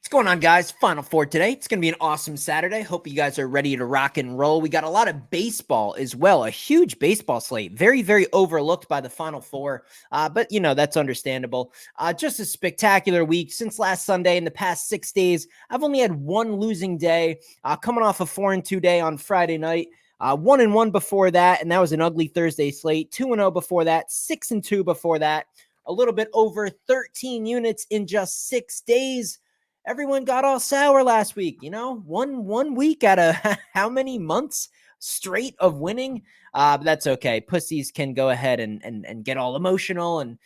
What's going on, guys? Final Four today. It's going to be an awesome Saturday. Hope you guys are ready to rock and roll. We got a lot of baseball as well, a huge baseball slate. Very, very overlooked by the Final Four, but, that's understandable. Just a spectacular week. Since last Sunday, in the past 6 days, I've only had one losing day, coming off a 4-2 day on Friday night. 1-1 before that, and that was an ugly Thursday slate. 2-0 before that, 6-2 before that. A little bit over 13 units in just 6 days. Everyone got all sour last week, one week out of how many months straight of winning. But that's okay. Pussies can go ahead and get all emotional and,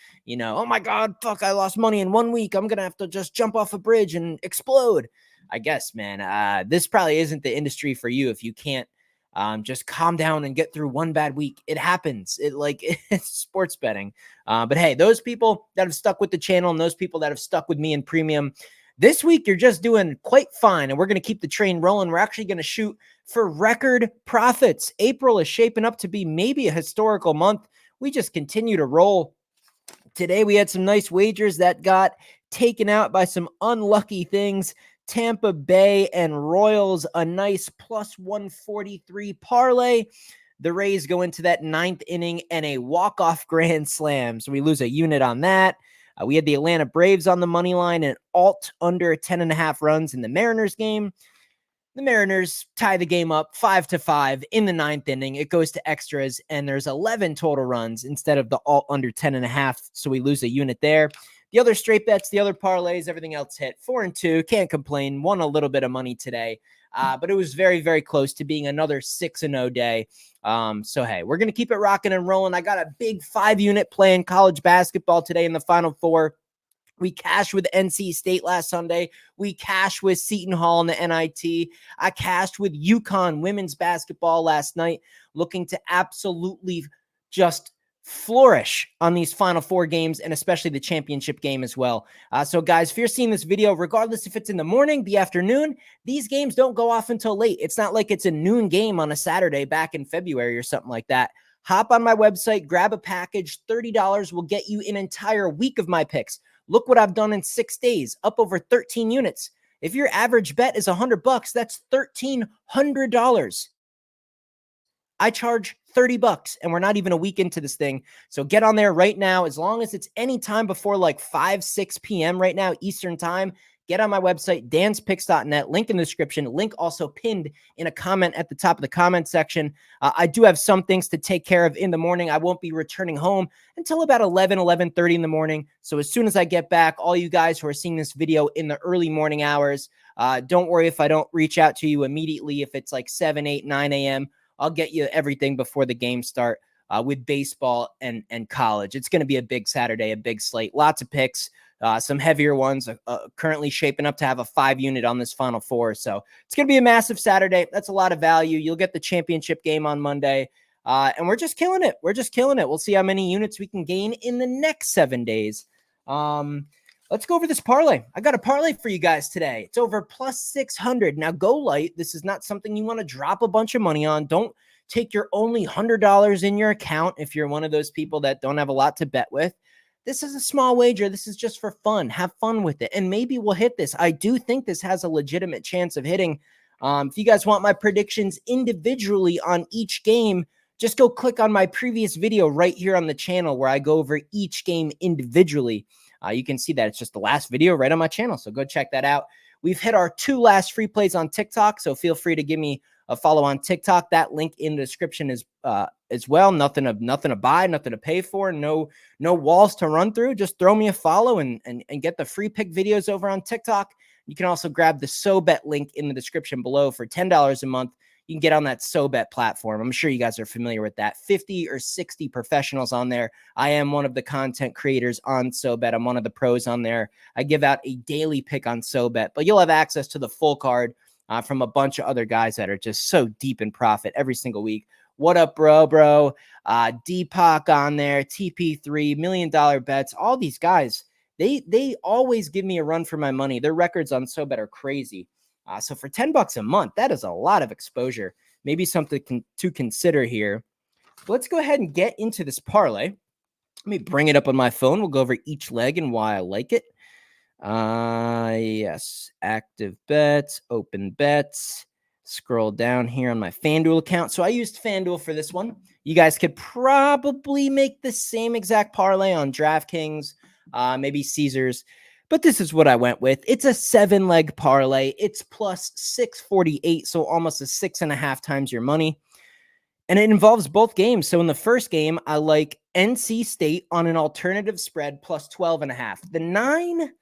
oh my God, fuck, I lost money in 1 week. I'm going to have to just jump off a bridge and explode. I guess, man, this probably isn't the industry for you if you can't just calm down and get through one bad week. It happens. It's sports betting. But hey, those people that have stuck with the channel and those people that have stuck with me in premium, this week, you're just doing quite fine, and we're going to keep the train rolling. We're actually going to shoot for record profits. April is shaping up to be maybe a historical month. We just continue to roll. Today, we had some nice wagers that got taken out by some unlucky things. Tampa Bay and Royals, a nice plus 143 parlay. The Rays go into that 9th inning and a walk-off grand slam, so we lose a unit on that. We had the Atlanta Braves on the money line and alt under 10.5 runs in the Mariners game. The Mariners tie the game up 5-5 in the 9th inning. It goes to extras, and there's 11 total runs instead of the alt under 10.5, so we lose a unit there. The other straight bets, the other parlays, everything else hit. 4-2, can't complain. Won a little bit of money today, but it was very, very close to being another 6-0 day. So, hey, we're going to keep it rocking and rolling. I got a big 5-unit play in college basketball today in the Final Four. We cashed with NC State last Sunday. We cashed with Seton Hall in the NIT. I cashed with UConn women's basketball last night, looking to absolutely just flourish on these Final Four games and especially the championship game as well. So guys, if you're seeing this video, regardless if it's in the morning, the afternoon, these games don't go off until late. It's not like it's a noon game on a Saturday back in February or something like that. Hop on my website, grab a package. $30 will get you an entire week of my picks. Look what I've done in 6 days, up over 13 units. If your average bet is $100, that's $1,300. I charge $30 and we're not even a week into this thing. So get on there right now. As long as it's any time before like 5-6 p.m. right now, Eastern time, get on my website, danspicks.net, link in the description, link also pinned in a comment at the top of the comment section. I do have some things to take care of in the morning. I won't be returning home until about 11:30 in the morning. So as soon as I get back, all you guys who are seeing this video in the early morning hours, don't worry if I don't reach out to you immediately. If it's like 7, 8, 9 a.m., I'll get you everything before the games start with baseball and college. It's going to be a big Saturday, a big slate, lots of picks. Some heavier ones currently shaping up to have a 5-unit on this Final Four. So it's going to be a massive Saturday. That's a lot of value. You'll get the championship game on Monday. And we're just killing it. We're just killing it. We'll see how many units we can gain in the next 7 days. Let's go over this parlay. I got a parlay for you guys today. It's over plus 600. Now go light. This is not something you want to drop a bunch of money on. Don't take your only $100 in your account if you're one of those people that don't have a lot to bet with. This is a small wager. This is just for fun. Have fun with it. And maybe we'll hit this. I do think this has a legitimate chance of hitting. If you guys want my predictions individually on each game, just go click on my previous video right here on the channel where I go over each game individually. You can see that it's just the last video right on my channel. So go check that out. We've hit our 2 last free plays on TikTok. So feel free to give me a follow on TikTok. That link in the description is as well. Nothing to buy, nothing to pay for, no walls to run through. Just throw me a follow and get the free pick videos over on TikTok. You can also grab the SoBet link in the description below for $10 a month. You can get on that SoBet platform. I'm sure you guys are familiar with that. 50 or 60 professionals on there. I am one of the content creators on SoBet. I'm one of the pros on there. I give out a daily pick on SoBet, but you'll have access to the full card from a bunch of other guys that are just so deep in profit every single week. What up, bro? Deepak on there, TP3, $1 million bets. All these guys, they always give me a run for my money. Their records on SoBet are crazy. So for $10 a month, that is a lot of exposure. Maybe something to consider here. Let's go ahead and get into this parlay. Let me bring it up on my phone. We'll go over each leg and why I like it. Yes, active bets, open bets. Scroll down here on my FanDuel account. So I used FanDuel for this one. You guys could probably make the same exact parlay on DraftKings, maybe Caesars, but this is what I went with. It's a 7-leg parlay. It's plus 648, so almost a 6.5 times your money. And it involves both games. So in the first game, I like NC State on an alternative spread plus 12.5. The 9,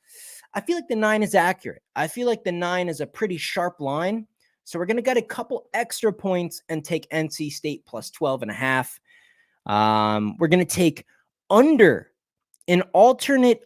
I feel like the 9 is accurate. I feel like the 9 is a pretty sharp line. So we're going to get a couple extra points and take NC State plus 12.5. We're going to take under an alternate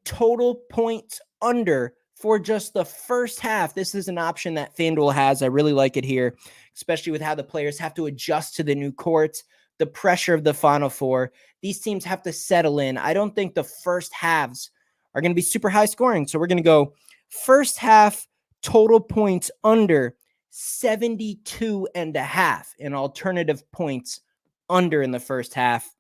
total points under for just the first half. This is an option that FanDuel has. I really like it here, especially with how the players have to adjust to the new courts, the pressure of the Final Four. These teams have to settle in. I don't think the first halves are going to be super high scoring. So we're going to go first half total points under 72.5 in alternative points under in the first half.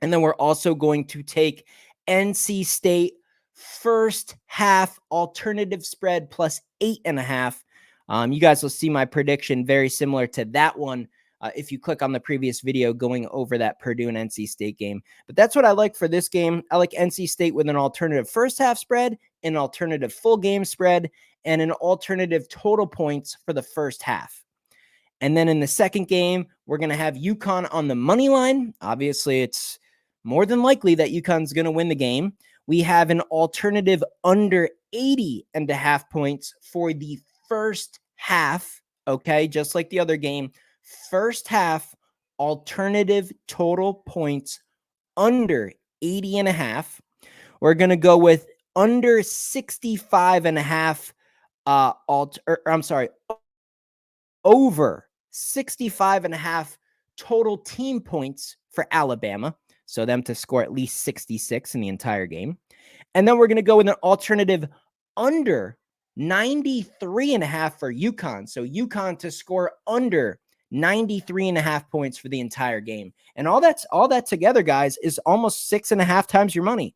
And then we're also going to take NC State first half alternative spread plus 8.5. You guys will see my prediction very similar to that one if you click on the previous video going over that Purdue and NC State game. But that's what I like for this game. I like NC State with an alternative first half spread, an alternative full game spread, and an alternative total points for the first half. And then in the second game, we're going to have UConn on the money line. Obviously, it's more than likely that UConn's going to win the game. We have an alternative under 80.5 points for the first half. Okay, just like the other game. First half alternative total points under 80.5. We're going to go with under 65.5 over 65.5 total team points for Alabama. So them to score at least 66 in the entire game. And then we're going to go with an alternative under 93.5 for UConn. So UConn to score under 93.5 points for the entire game. And all that together, guys, is almost 6.5 times your money.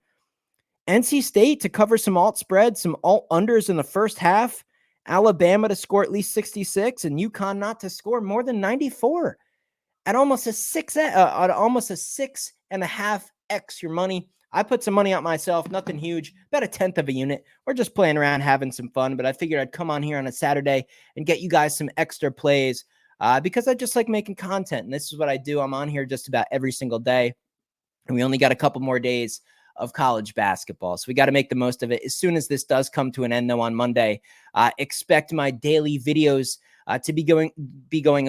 NC State to cover some alt spreads, some alt unders in the first half. Alabama to score at least 66, and UConn not to score more than 94 at almost a 6.5x your money. I put some money out myself, nothing huge, about 1/10 of a unit. We're just playing around, having some fun, but I figured I'd come on here on a Saturday and get you guys some extra plays because I just like making content, and this is what I do. I'm on here just about every single day, and we only got a couple more days of college basketball. So we got to make the most of it. As soon as this does come to an end, though, on Monday, expect my daily videos to be going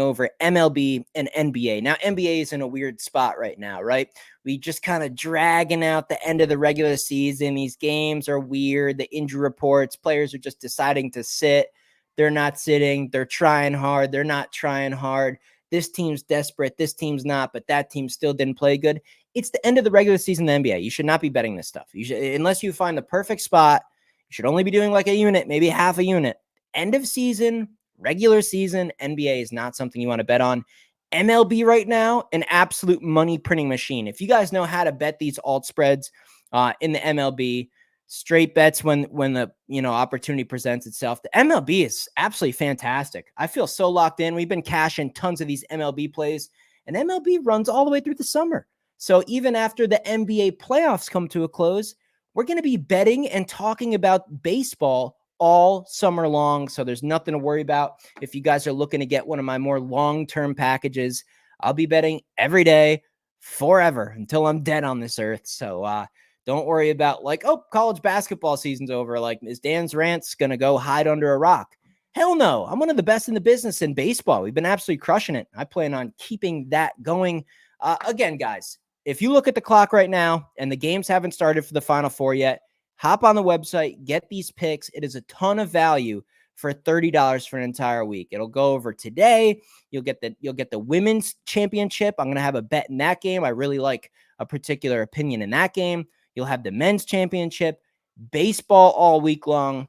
over MLB and NBA. Now, NBA is in a weird spot right now, right? We just kind of dragging out the end of the regular season. These games are weird. The injury reports, players are just deciding to sit. They're not sitting. They're trying hard. They're not trying hard. This team's desperate. This team's not, but that team still didn't play good. It's the end of the regular season in the NBA. You should not be betting this stuff. You should, unless you find the perfect spot, you should only be doing like a unit, maybe half a unit. End of season, regular season, NBA is not something you want to bet on. MLB right now, an absolute money printing machine. If you guys know how to bet these alt spreads in the MLB, straight bets when the opportunity presents itself, the MLB is absolutely fantastic. I feel so locked in. We've been cashing tons of these MLB plays, and MLB runs all the way through the summer. So even after the NBA playoffs come to a close, we're going to be betting and talking about baseball all summer long. So there's nothing to worry about. If you guys are looking to get one of my more long-term packages, I'll be betting every day forever until I'm dead on this earth. So don't worry about college basketball season's over. Like, is Dan's rants going to go hide under a rock? Hell no. I'm one of the best in the business in baseball. We've been absolutely crushing it. I plan on keeping that going. Again, guys, if you look at the clock right now and the games haven't started for the Final Four yet, hop on the website, get these picks. It is a ton of value for $30 for an entire week. It'll go over today. You'll get the women's championship. I'm going to have a bet in that game. I really like a particular opinion in that game. You'll have the men's championship, baseball all week long.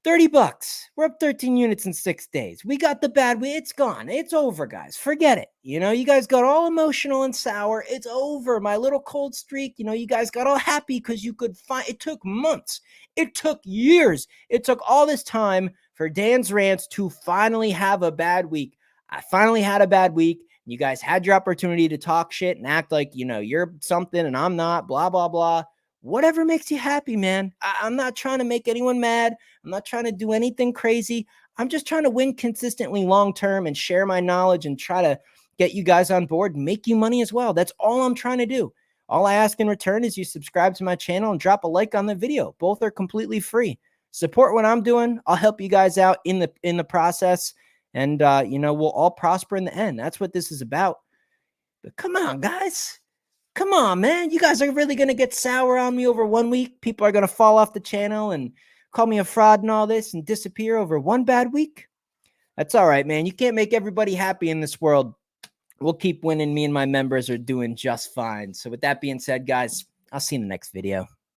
$30. We're up 13 units in 6 days. We got the bad way. It's gone. It's over, guys. Forget it. You guys got all emotional and sour. It's over. My little cold streak, you guys got all happy because you could find it. Took months. It took years. It took all this time for Dan's Rants to finally have a bad week. I finally had a bad week. You guys had your opportunity to talk shit and act like, you're something and I'm not, blah, blah, blah. Whatever makes you happy, man. I'm not trying to make anyone mad. I'm not trying to do anything crazy. I'm just trying to win consistently long term and share my knowledge and try to get you guys on board and make you money as well. That's all I'm trying to do. All I ask in return is you subscribe to my channel and drop a like on the video. Both are completely free. Support what I'm doing. I'll help you guys out in the process. And, we'll all prosper in the end. That's what this is about. But come on, guys. Come on, man. You guys are really going to get sour on me over 1 week? People are going to fall off the channel and call me a fraud and all this and disappear over one bad week? That's all right, man. You can't make everybody happy in this world. We'll keep winning. Me and my members are doing just fine. So with that being said, guys, I'll see you in the next video.